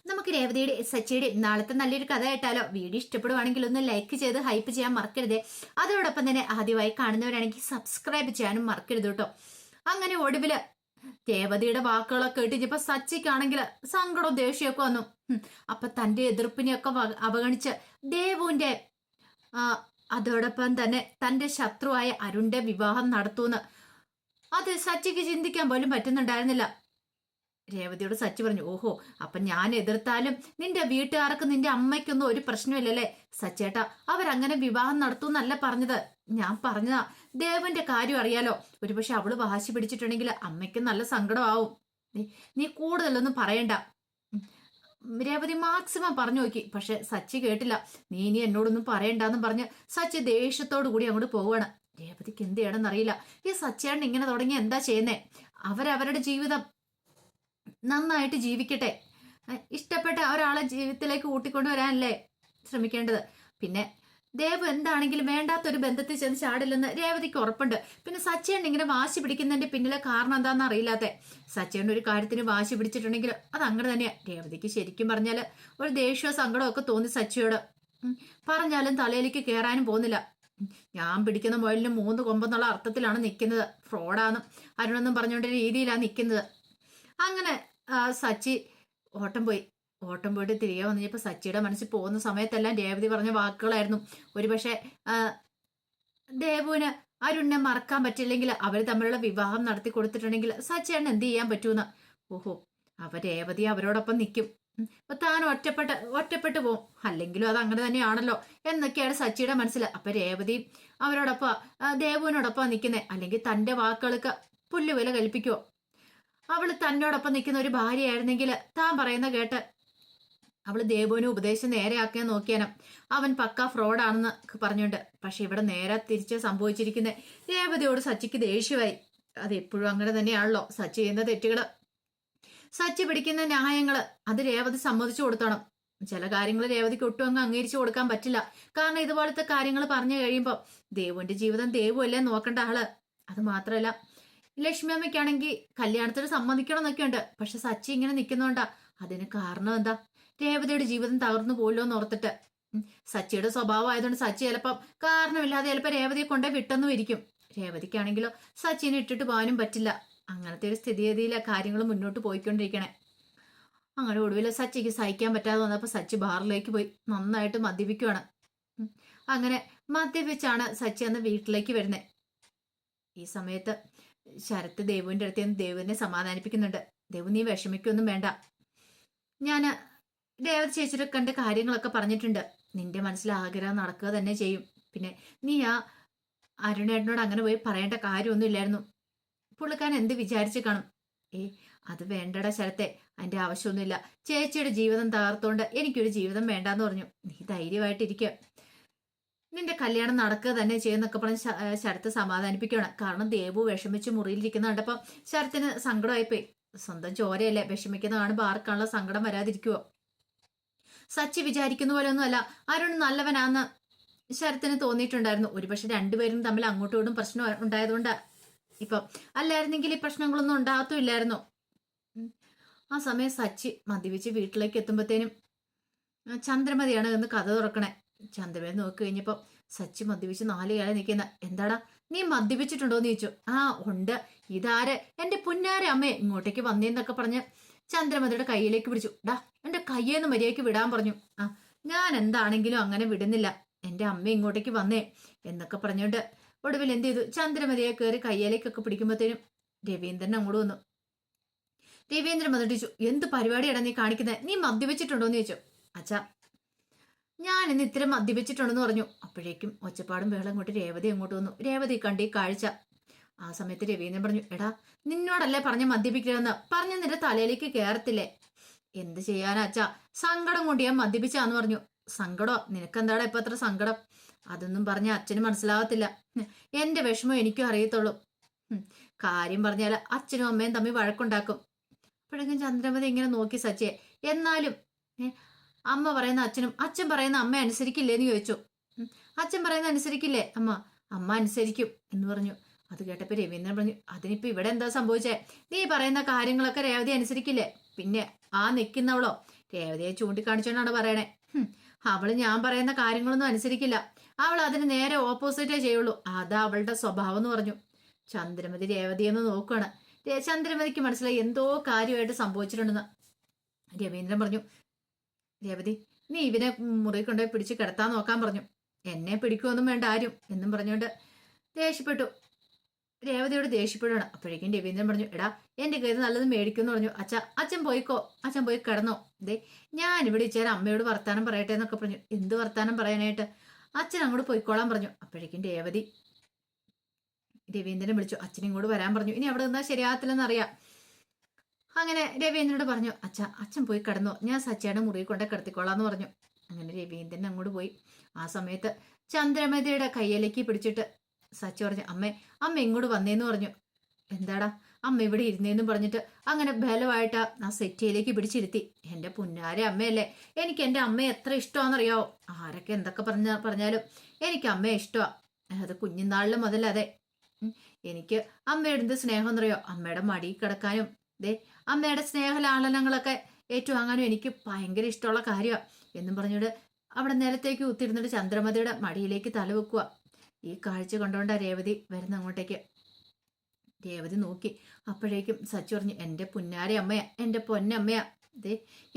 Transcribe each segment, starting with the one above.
നമുക്ക് രേവതിയുടെ സച്ചിയുടെ നാളത്തെ നല്ലൊരു കഥ കേട്ടാലോ? വീഡിയോ ഇഷ്ടപ്പെടുവാണെങ്കിൽ ഒന്ന് ലൈക്ക് ചെയ്ത് ഹൈപ്പ് ചെയ്യാൻ മറക്കരുതേ. അതോടൊപ്പം തന്നെ ആദ്യമായി കാണുന്നവരാണെങ്കിൽ സബ്സ്ക്രൈബ് ചെയ്യാനും മറക്കരുത് കേട്ടോ. അങ്ങനെ ഒടുവില് രേവതിയുടെ വാക്കുകളൊക്കെ കേട്ടിപ്പോ സച്ചിക്കാണെങ്കിൽ സങ്കടവും ദേഷ്യമൊക്കെ വന്നു. അപ്പൊ തന്റെ എതിർപ്പിനെയൊക്കെ അവഗണിച്ച് ദേവുവിന്റെ അതോടൊപ്പം തന്നെ തന്റെ ശത്രുവായ അരുണിന്റെ വിവാഹം നടത്തൂന്ന് അത് സച്ചിക്ക് ചിന്തിക്കാൻ പോലും പറ്റുന്നുണ്ടായിരുന്നില്ല. രേവതിയോട് സച്ചി പറഞ്ഞു, ഓഹോ, അപ്പൊ ഞാൻ എതിർത്താലും നിന്റെ വീട്ടുകാർക്ക് നിന്റെ അമ്മയ്ക്കൊന്നും ഒരു പ്രശ്നമില്ലല്ലേ സച്ചേട്ടാ? അവരങ്ങനെ വിവാഹം നടത്തൂന്നല്ല പറഞ്ഞത്. ഞാൻ പറഞ്ഞതാ ദേവന്റെ കാര്യം അറിയാലോ. ഒരുപക്ഷെ അവള് വാശി പിടിച്ചിട്ടുണ്ടെങ്കിൽ അമ്മയ്ക്ക് നല്ല സങ്കടമാവും. നീ കൂടുതലൊന്നും പറയണ്ട. രേവതി മാക്സിമം പറഞ്ഞു നോക്കി, പക്ഷെ സച്ചി കേട്ടില്ല. നീ ഇനി എന്നോടൊന്നും പറയണ്ടെന്നും പറഞ്ഞ് സച്ചി ദേഷ്യത്തോടു കൂടി അങ്ങോട്ട് പോവാണ്. രേവതിക്ക് എന്ത് ചെയ്യണമെന്നറിയില്ല. ഈ സച്ചേട്ടൻ ഇങ്ങനെ തുടങ്ങി എന്താ ചെയ്യുന്നേ? അവരവരുടെ ജീവിതം നന്നായിട്ട് ജീവിക്കട്ടെ. ഇഷ്ടപ്പെട്ട ഒരാളെ ജീവിതത്തിലേക്ക് കൂട്ടിക്കൊണ്ടുവരാനല്ലേ ശ്രമിക്കേണ്ടത്. പിന്നെ ദേവ് എന്താണെങ്കിലും വേണ്ടാത്തൊരു ബന്ധത്തിൽ ചെന്ന് ചാടില്ലെന്ന് രേവതിക്ക് ഉറപ്പുണ്ട്. പിന്നെ സച്ചേണ്ണ ഇങ്ങനെ വാശി പിടിക്കുന്നതിന്റെ പിന്നിലെ കാരണം എന്താണെന്ന് അറിയില്ലാത്ത സച്ചേണ്ണ ഒരു കാര്യത്തിന് വാശി പിടിച്ചിട്ടുണ്ടെങ്കിൽ അത് അങ്ങനെ തന്നെയാ. രേവതിക്ക് ശരിക്കും പറഞ്ഞാൽ ഒരു ദേഷ്യവും സങ്കടവും ഒക്കെ തോന്നി സച്ചിയോട്. പറഞ്ഞാലും തലയിലേക്ക് കയറാനും പോകുന്നില്ല. ഞാൻ പിടിക്കുന്ന മുയലിന് 3 കൊമ്പെന്നുള്ള അർത്ഥത്തിലാണ് നിൽക്കുന്നത്. ഫ്രോഡാന്നും അരുണെന്നും പറഞ്ഞുകൊണ്ട് രീതിയിലാണ് നിൽക്കുന്നത്. അങ്ങനെ സച്ചി ഓട്ടം പോയിട്ട് തിരികെ വന്നപ്പോൾ സച്ചിയുടെ മനസ്സിൽ പോകുന്ന സമയത്തെല്ലാം രേവതി പറഞ്ഞ വാക്കുകളായിരുന്നു. ഒരുപക്ഷെ ദേവുവിന് അരുണിനെ മറക്കാൻ പറ്റില്ലെങ്കിൽ അവർ തമ്മിലുള്ള വിവാഹം നടത്തി കൊടുത്തിട്ടുണ്ടെങ്കിൽ സച്ചിയാണ് എന്ത് ചെയ്യാൻ പറ്റൂന്ന്. ഓഹോ, രേവതി അവരോടൊപ്പം നിൽക്കും. അപ്പൊ താൻ ഒറ്റപ്പെട്ട് പോവും. അല്ലെങ്കിലും അത് അങ്ങനെ തന്നെയാണല്ലോ എന്നൊക്കെയാണ് സച്ചിയുടെ മനസ്സിൽ. അപ്പൊ രേവതി അവരോടൊപ്പം ദേവുവിനോടൊപ്പം നിൽക്കുന്നേ. അല്ലെങ്കിൽ തന്റെ വാക്കുകൾക്ക് പുല്ലുവില കൽപ്പിക്കുവോ? അവള് തന്നോടൊപ്പം നിൽക്കുന്ന ഒരു ഭാര്യയായിരുന്നെങ്കിൽ താൻ പറയുന്ന കേട്ട് അവള് ദേവുവിന് ഉപദേശം നേരെയാക്കാൻ നോക്കിയാനും അവൻ പക്ക ഫ്രോഡാണെന്ന് പറഞ്ഞുണ്ട്. പക്ഷെ ഇവിടെ നേരെ തിരിച്ച് സംഭവിച്ചിരിക്കുന്ന രേവതിയോട് സച്ചിക്ക് ദേഷ്യമായി. അത് എപ്പോഴും അങ്ങനെ തന്നെയാണല്ലോ. സച്ചി ചെയ്യുന്ന തെറ്റുകള്, സച്ചി പിടിക്കുന്ന ന്യായങ്ങള് അത് രേവതി സമ്മതിച്ചു കൊടുത്തണം. ചില കാര്യങ്ങൾ രേവതിക്ക് ഒട്ടും അങ്ങ് അംഗീകരിച്ചു കൊടുക്കാൻ പറ്റില്ല. കാരണം ഇതുപോലത്തെ കാര്യങ്ങൾ പറഞ്ഞു കഴിയുമ്പോൾ ദേവുവിന്റെ ജീവിതം ദേവു അല്ലേ നോക്കേണ്ട ആള്. അത് മാത്രമല്ല, ലക്ഷ്മി അമ്മയ്ക്കാണെങ്കിൽ കല്യാണത്തിന് സമ്മതിക്കണം എന്നൊക്കെ ഉണ്ട്. പക്ഷെ സച്ചി ഇങ്ങനെ നിൽക്കുന്നോണ്ടാ. അതിന് കാരണം എന്താ? രേവതിയുടെ ജീവിതം തകർന്നു പോലോ എന്ന് ഓർത്തിട്ട്. സച്ചിയുടെ സ്വഭാവം ആയതുകൊണ്ട് സച്ചി ചിലപ്പം കാരണമില്ലാതെ ചിലപ്പോൾ രേവതിയെ കൊണ്ടേ വിട്ടെന്നും ഇരിക്കും. രേവതിക്കാണെങ്കിലോ സച്ചിനെ ഇട്ടിട്ട് പോകാനും പറ്റില്ല. അങ്ങനത്തെ ഒരു സ്ഥിതിഗതിയിലെ കാര്യങ്ങൾ മുന്നോട്ട് പോയിക്കൊണ്ടിരിക്കണേ. അങ്ങനെ ഒടുവിൽ സച്ചിക്ക് സഹിക്കാൻ പറ്റാതെ വന്നപ്പോൾ സച്ചി ബാറിലേക്ക് പോയി നന്നായിട്ട് മദ്യപിക്കുവാണ്. അങ്ങനെ മദ്യപിച്ചാണ് സച്ചി അന്ന് വീട്ടിലേക്ക് വരുന്നത്. ഈ സമയത്ത് ശരത്ത് ദേവുവിന്റെ അടുത്ത് ദേവുവിനെ സമാധാനിപ്പിക്കുന്നുണ്ട്. ദേവു, നീ വിഷമിക്കൊന്നും വേണ്ട. ഞാൻ രേവതി ചേച്ചിയുടെ കണ്ട കാര്യങ്ങളൊക്കെ പറഞ്ഞിട്ടുണ്ട്. നിന്റെ മനസ്സിൽ ആഗ്രഹം നടക്കുക തന്നെ ചെയ്യും. പിന്നെ നീ അരുണേട്ടനോട് അങ്ങനെ പോയി പറയേണ്ട കാര്യമൊന്നും ഇല്ലായിരുന്നു. പുള്ളിക്കാരൻ എന്ത് വിചാരിച്ചു കാണും? അത് വേണ്ടടാ ശരത്തെ, അതിന്റെ ആവശ്യമൊന്നുമില്ല. ചേച്ചിയുടെ ജീവിതം തകർത്തോണ്ട് എനിക്കൊരു ജീവിതം വേണ്ടാന്ന് പറഞ്ഞു. നീ ധൈര്യമായിട്ടിരിക്കുക. നിന്റെ കല്യാണം നടക്കുക തന്നെ ചെയ്യുന്നൊക്കെ പറഞ്ഞ് ശരത്ത് സമാധാനിപ്പിക്കുകയാണ്. കാരണം ദേവു വിഷമിച്ച് മുറിയിലിരിക്കുന്ന കണ്ടപ്പം ശരത്തിന് സങ്കടമായിപ്പോയി. സ്വന്തം ചോരയല്ലേ, വിഷമിക്കുന്ന കാണുമ്പോൾ ആർക്കാണല്ലോ സങ്കടം വരാതിരിക്കുവോ? സച്ചി വിചാരിക്കുന്ന പോലെ ഒന്നുമല്ല അരുൺ നല്ലവനാന്ന് ശരത്തിന് തോന്നിയിട്ടുണ്ടായിരുന്നു. ഒരുപക്ഷെ രണ്ടുപേരും തമ്മിൽ അങ്ങോട്ടും ഇങ്ങോട്ടും പ്രശ്നം ഉണ്ടായതുകൊണ്ട്. ഇപ്പം അല്ലായിരുന്നെങ്കിൽ ഈ പ്രശ്നങ്ങളൊന്നും ഉണ്ടാകത്തുമില്ലായിരുന്നു. ആ സമയം സച്ചി മദ്യപിച്ച് വീട്ടിലേക്ക് എത്തുമ്പോഴത്തേനും ചന്ദ്രമതിയാണ് എന്ന് കഥ തുറക്കണേ. ചന്ദ്രമതി നോക്കി കഴിഞ്ഞപ്പോ സച്ചി മദ്യപിച്ച് 4 കാലം നിൽക്കുന്ന. എന്താടാ, നീ മദ്യപിച്ചിട്ടുണ്ടോന്ന് ചോദിച്ചു. ആ ഉണ്ട്. ഇതാര്? എന്റെ പുന്നാര അമ്മേ, ഇങ്ങോട്ടേക്ക് വന്നേന്നൊക്കെ പറഞ്ഞ് ചന്ദ്രമതിയുടെ കയ്യിലേക്ക് പിടിച്ചു. ഡാ, എന്റെ കയ്യേന്ന് മര്യാദയ്ക്ക് വിടാൻ പറഞ്ഞു. ഞാൻ എന്താണെങ്കിലും അങ്ങനെ വിടുന്നില്ല. എന്റെ അമ്മ ഇങ്ങോട്ടേക്ക് വന്നേ എന്നൊക്കെ പറഞ്ഞോണ്ട് ഒടുവിൽ എന്ത് ചെയ്തു? ചന്ദ്രമതിയെ കയറി കയ്യിലേക്കൊക്കെ പിടിക്കുമ്പോഴത്തേനും രവീന്ദ്രൻ അങ്ങോട്ട് വന്നു. രവീന്ദ്രൻ വന്നിട്ട് ചോദിച്ചു, എന്ത് പരിപാടിയാണ് നീ കാണിക്കുന്നത്? നീ മദ്യപിച്ചിട്ടുണ്ടോന്ന് ചോദിച്ചു. അച്ഛാ, ഞാൻ ഇന്ന് ഇത്തരം മദ്യപിച്ചിട്ടുണ്ടെന്ന് പറഞ്ഞു. അപ്പോഴേക്കും ഒച്ചപ്പാടും ബഹളം അങ്ങോട്ട് രേവതി അങ്ങോട്ട് വന്നു. രേവതി കണ്ടി കാഴ്ച. ആ സമയത്ത് രവീന്ദ്രൻ പറഞ്ഞു, എടാ, നിന്നോടല്ലേ പറഞ്ഞ മദ്യപിക്കണമെന്ന്? പറഞ്ഞ നിന്റെ തലയിലേക്ക് കയറത്തില്ലേ? എന്ത് ചെയ്യാനാ അച്ഛാ, സങ്കടം കൊണ്ട് ഞാൻ മദ്യപിച്ചാന്ന് പറഞ്ഞു. സങ്കടോ? നിനക്കെന്താടാ ഇപ്പൊ അത്ര സങ്കടം? അതൊന്നും പറഞ്ഞ അച്ഛന് മനസ്സിലാകത്തില്ല. എന്റെ വിഷമം എനിക്കും അറിയത്തുള്ളൂ. കാര്യം പറഞ്ഞാൽ അച്ഛനും അമ്മയും തമ്മിൽ വഴക്കുണ്ടാക്കും. അപ്പോഴേക്കും ചന്ദ്രമതി ഇങ്ങനെ നോക്കി സച്ചിയെ. എന്നാലും അമ്മ പറയുന്ന അച്ഛനും അച്ഛൻ പറയുന്ന അമ്മ അനുസരിക്കില്ലേന്ന് ചോദിച്ചു. അച്ഛൻ പറയുന്ന അനുസരിക്കില്ലേ അമ്മ? അമ്മ അനുസരിക്കും എന്ന് പറഞ്ഞു. അത് കേട്ടപ്പോ രവീന്ദ്രൻ പറഞ്ഞു, അതിനിപ്പോ ഇവിടെ എന്താ സംഭവിച്ചേ? നീ പറയുന്ന കാര്യങ്ങളൊക്കെ രേവതി അനുസരിക്കില്ലേ? പിന്നെ നിൽക്കുന്നവളോ? രേവതിയെ ചൂണ്ടിക്കാണിച്ചോണ്ടാണ് പറയണേ. അവള് ഞാൻ പറയുന്ന കാര്യങ്ങളൊന്നും അനുസരിക്കില്ല. അവൾ അതിന് നേരെ ഓപ്പോസിറ്റേ ചെയ്യുള്ളൂ. അതാ അവളുടെ സ്വഭാവം എന്ന് പറഞ്ഞു. ചന്ദ്രമതി രേവതിയെന്ന് നോക്കുകയാണ്. ചന്ദ്രമതിക്ക് മനസ്സിലായി എന്തോ കാര്യമായിട്ട് സംഭവിച്ചിട്ടുണ്ടെന്ന്. രവീന്ദ്രൻ പറഞ്ഞു, രേവതി നീ ഇവനെ മുറി കൊണ്ടുപോയി പിടിച്ച് കിടത്താൻ നോക്കാൻ പറഞ്ഞു. എന്നെ പിടിക്കുമൊന്നും വേണ്ട ആരും എന്നും പറഞ്ഞുകൊണ്ട് ദേഷ്യപ്പെട്ടു. രേവതിയോട് ദേഷ്യപ്പെടുകയാണ്. അപ്പോഴേക്കും രവീന്ദ്രൻ പറഞ്ഞു, എടാ എന്റെ കയ്യിൽ നല്ലത് മേടിക്കുമെന്ന് പറഞ്ഞു. അച്ഛൻ പോയിക്കോ, അച്ഛൻ പോയി കിടന്നോ. ഞാനിവിടെ ഇച്ചേരം അമ്മയോട് വർത്താനം പറയട്ടെ എന്നൊക്കെ പറഞ്ഞു. എന്ത് വർത്താനം പറയാനായിട്ട്? അച്ഛൻ അങ്ങോട്ട് പോയിക്കോളാൻ പറഞ്ഞു. അപ്പോഴേക്കും രേവതി രവീന്ദ്രനെ വിളിച്ചു. അച്ഛനും ഇങ്ങോട്ട് വരാൻ പറഞ്ഞു. ഇനി അവിടെ നിന്നാൽ ശരിയാകത്തില്ലെന്ന് അറിയാം. അങ്ങനെ രവീന്ദ്രനോട് പറഞ്ഞു, അച്ഛൻ പോയി കിടന്നോ, ഞാൻ സച്ചിയുടെ മുറി കൊണ്ട് കിടത്തിക്കോളാന്ന് പറഞ്ഞു. അങ്ങനെ രവീന്ദ്രൻ അങ്ങോട്ട് പോയി. ആ സമയത്ത് ചന്ദ്രമതിയുടെ കയ്യിലേക്ക് പിടിച്ചിട്ട് സച്ചി പറഞ്ഞു, അമ്മ ഇങ്ങോട്ട് വന്നേന്ന് പറഞ്ഞു. എന്താടാ അമ്മ ഇവിടെ ഇരുന്നേന്നും പറഞ്ഞിട്ട് അങ്ങനെ ബലമായിട്ട് ആ സെറ്റിയിലേക്ക് പിടിച്ചിരുത്തി. എന്റെ പുന്നാരെ അമ്മയല്ലേ, എനിക്ക് എന്റെ അമ്മയെ എത്ര ഇഷ്ടമാണെന്നറിയാവോ. ആരൊക്കെ എന്തൊക്കെ പറഞ്ഞാലും എനിക്ക് അമ്മയെ ഇഷ്ടമാണ്. അത് കുഞ്ഞുനാളിലും മുതലതെ. എനിക്ക് അമ്മയുടെ എന്ത് സ്നേഹം എന്നറിയോ. അമ്മയുടെ മടി കിടക്കാനും അമ്മയുടെ സ്നേഹലാളനങ്ങളൊക്കെ ഏറ്റുവാങ്ങാനും എനിക്ക് ഭയങ്കര ഇഷ്ടമുള്ള കാര്യമാണ് എന്നും പറഞ്ഞിട്ട് അവിടെ നിലത്തേക്ക് കുത്തിരുന്നിട്ട് ചന്ദ്രമതിയുടെ മടിയിലേക്ക് തലവെക്കുക. ഈ കാഴ്ച കണ്ടുകൊണ്ട രേവതി വരുന്ന അങ്ങോട്ടേക്ക്. രേവതി നോക്കി. അപ്പോഴേക്കും സച്ചു പറഞ്ഞു, എന്റെ പുന്നാരെ അമ്മയാ, എന്റെ പൊന്നമ്മയാ.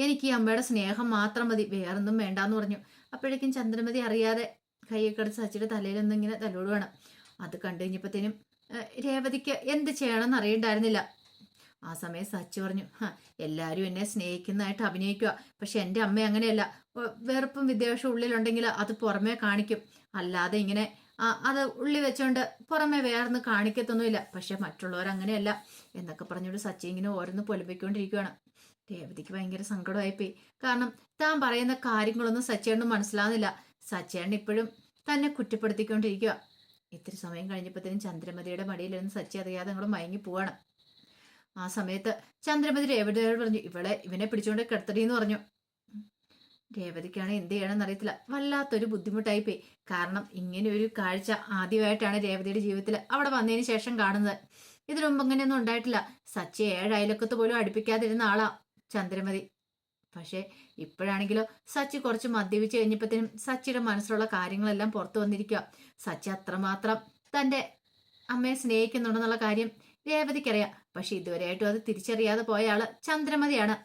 എനിക്ക് ഈ അമ്മയുടെ സ്നേഹം മാത്രം മതി, വേറൊന്നും വേണ്ടാന്ന് പറഞ്ഞു. അപ്പോഴേക്കും ചന്ദ്രമതി അറിയാതെ കൈയൊക്കെ എടുത്ത് സച്ചിയുടെ തലയിലൊന്നും ഇങ്ങനെ തലോടുവാണ്. അത് കണ്ടു കഴിഞ്ഞപ്പോഴത്തേനും രേവതിക്ക് എന്ത് ചെയ്യണമെന്ന് അറിയണ്ടായിരുന്നില്ല. ആ സമയം സച്ചി പറഞ്ഞു, എല്ലാവരും എന്നെ സ്നേഹിക്കുന്നതായിട്ട് അഭിനയിക്കുക, പക്ഷെ എൻ്റെ അമ്മ അങ്ങനെയല്ല. വെറുപ്പും വിദ്വേഷവും ഉള്ളിലുണ്ടെങ്കിൽ അത് പുറമേ കാണിക്കും, അല്ലാതെ ഇങ്ങനെ അത് ഉള്ളി വെച്ചോണ്ട് പുറമേ വേറൊന്നും കാണിക്കത്തൊന്നുമില്ല. പക്ഷെ മറ്റുള്ളവർ അങ്ങനെയല്ല എന്നൊക്കെ പറഞ്ഞുകൊണ്ട് സച്ചി ഇങ്ങനെ ഓരോന്ന് പൊലിപ്പിക്കൊണ്ടിരിക്കുകയാണ്. രേവതിക്ക് ഭയങ്കര സങ്കടമായിപ്പോയി. കാരണം താൻ പറയുന്ന കാര്യങ്ങളൊന്നും സച്ചേണ്ണും മനസ്സിലാവുന്നില്ല. സച്ചേണ്ണൻ ഇപ്പോഴും തന്നെ കുറ്റപ്പെടുത്തിക്കൊണ്ടിരിക്കുക. ഇത്തിരി സമയം കഴിഞ്ഞപ്പോഴത്തേനും ചന്ദ്രമതിയുടെ മടിയിലിരുന്ന് സച്ചി അറിയാതെ അങ്ങോട്ട് മയങ്ങി പോവാണ്. ആ സമയത്ത് ചന്ദ്രമതി രേവതിയോട് പറഞ്ഞു, ഇവനെ പിടിച്ചുകൊണ്ട് കിടത്തടി എന്ന് പറഞ്ഞു. രേവതിക്കാണ് എന്ത് ചെയ്യണമെന്ന് അറിയത്തില്ല. വല്ലാത്തൊരു ബുദ്ധിമുട്ടായിപ്പോയി. കാരണം ഇങ്ങനെ ഒരു കാഴ്ച ആദ്യമായിട്ടാണ് രേവതിയുടെ ജീവിതത്തിൽ അവിടെ വന്നതിന് ശേഷം കാണുന്നത്. ഇതിനു മുമ്പ് അങ്ങനെയൊന്നും ഉണ്ടായിട്ടില്ല. സച്ചി 7 അയലക്കത്ത് പോലും അടുപ്പിക്കാതിരുന്ന ആളാ ചന്ദ്രമതി. പക്ഷെ ഇപ്പോഴാണെങ്കിലോ സച്ചി കുറച്ച് മദ്യപിച്ച് കഴിഞ്ഞപ്പോഴത്തേനും സച്ചിയുടെ മനസ്സിലുള്ള കാര്യങ്ങളെല്ലാം പുറത്തു വന്നിരിക്കുക. സച്ചി അത്രമാത്രം തൻ്റെ അമ്മയെ സ്നേഹിക്കുന്നുണ്ടെന്നുള്ള കാര്യം രേവതിക്കറിയാം. പക്ഷെ ഇതുവരെയായിട്ടും അത് തിരിച്ചറിയാതെ പോയ ആള് ചന്ദ്രമതിയാണ്.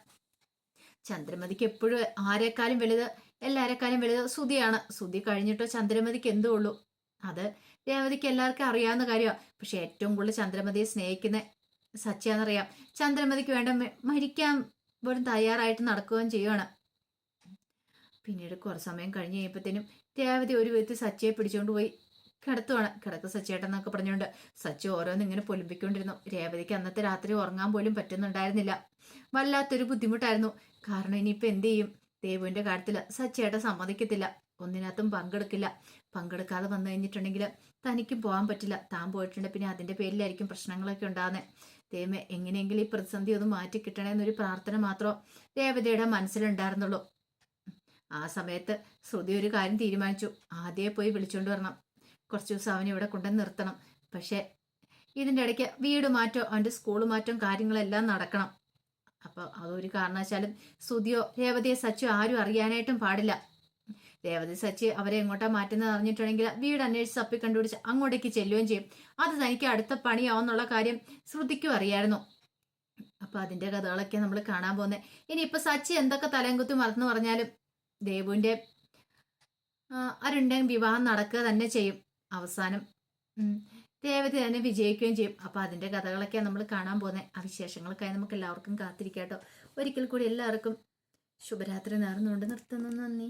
ചന്ദ്രമതിക്ക് എപ്പോഴും ആരെക്കാളും വലുത്, എല്ലാരെക്കാളും വലുത് സുധിയാണ്. സുധി കഴിഞ്ഞിട്ടോ ചന്ദ്രമതിക്ക് എന്തോ ഉള്ളൂ. അത് രേവതിക്ക് എല്ലാവർക്കും അറിയാവുന്ന കാര്യമാണ്. പക്ഷെ ഏറ്റവും കൂടുതൽ ചന്ദ്രമതിയെ സ്നേഹിക്കുന്ന സച്ചിയാണെന്നറിയാം. ചന്ദ്രമതിക്ക് വേണ്ട മരിക്കാൻ പോലും തയ്യാറായിട്ട് നടക്കുകയും ചെയ്യുകയാണ്. പിന്നീട് കുറച്ച് സമയം കഴിഞ്ഞ് കഴിയുമ്പോഴത്തേനും രേവതി ഒരു വിധത്തിൽ സച്ചിയെ പിടിച്ചുകൊണ്ട് പോയി കിടത്തുവാണ്. കിടക്ക് സച്ചേട്ടെന്നൊക്കെ പറഞ്ഞുകൊണ്ട് സച്ചി ഓരോന്ന് ഇങ്ങനെ പൊലിപ്പിക്കൊണ്ടിരുന്നു. രേവതിക്ക് അന്നത്തെ രാത്രി ഉറങ്ങാൻ പോലും പറ്റുന്നുണ്ടായിരുന്നില്ല. വല്ലാത്തൊരു ബുദ്ധിമുട്ടായിരുന്നു. കാരണം ഇനിയിപ്പോൾ എന്ത് ചെയ്യും? ദേവുവിന്റെ കാര്യത്തിൽ സച്ചേട്ടൻ സമ്മതിക്കത്തില്ല, ഒന്നിനകത്തും പങ്കെടുക്കില്ല. പങ്കെടുക്കാതെ വന്നു കഴിഞ്ഞിട്ടുണ്ടെങ്കിൽ തനിക്കും പോകാൻ പറ്റില്ല. താൻ പോയിട്ടുണ്ട് പിന്നെ അതിന്റെ പേരിലായിരിക്കും പ്രശ്നങ്ങളൊക്കെ ഉണ്ടാകുന്നത്. ദൈവമേ, എങ്ങനെയെങ്കിലും ഈ പ്രതിസന്ധി ഒന്ന് മാറ്റി കിട്ടണമെന്നൊരു പ്രാർത്ഥന മാത്രമേ രേവതിയുടെ മനസ്സിലുണ്ടായിരുന്നുള്ളൂ. ആ സമയത്ത് ശ്രുതി ഒരു കാര്യം തീരുമാനിച്ചു. ആദ്യമേ പോയി വിളിച്ചുകൊണ്ട് വരണം. കുറച്ച് ദിവസം അവനെ ഇവിടെ കൊണ്ടുവന്ന് നിർത്തണം. പക്ഷെ ഇതിൻ്റെ ഇടയ്ക്ക് വീട് മാറ്റം, അവൻ്റെ സ്കൂൾ മാറ്റം കാര്യങ്ങളെല്ലാം നടക്കണം. അപ്പോൾ അതൊരു കാരണവശാലും ശ്രുതിയോ രേവതിയെ സച്ചോ ആരും അറിയാനായിട്ടും പാടില്ല. രേവതി സച്ചി അവരെ എങ്ങോട്ടാ മാറ്റുന്നത് അറിഞ്ഞിട്ടുണ്ടെങ്കിൽ വീട് അന്വേഷിച്ച് തപ്പി കണ്ടുപിടിച്ച് അങ്ങോട്ടേക്ക് ചെല്ലുകയും ചെയ്യും. അത് തനിക്ക് അടുത്ത പണിയാവുന്നുള്ള കാര്യം ശ്രുതിക്കും അറിയായിരുന്നു. അപ്പൊ അതിന്റെ കഥകളൊക്കെ നമ്മൾ കാണാൻ പോകുന്നത്. ഇനിയിപ്പൊ സച്ചി എന്തൊക്കെ തലംകുത്തി മറന്നു പറഞ്ഞാലും ദേവുവിന്റെ അരുണിന്റെ വിവാഹം നടക്കുക തന്നെ ചെയ്യും. അവസാനം രേവതി തന്നെ വിജയിക്കുകയും ചെയ്യും. അപ്പൊ അതിന്റെ കഥകളൊക്കെ നമ്മൾ കാണാൻ പോകുന്നത്. ആ വിശേഷങ്ങൾക്കായി നമുക്ക് എല്ലാവർക്കും കാത്തിരിക്കാട്ടോ. ഒരിക്കൽ കൂടി എല്ലാവർക്കും ശുഭരാത്രി നേർന്നുകൊണ്ട് നിർത്തുന്നു. നന്ദി.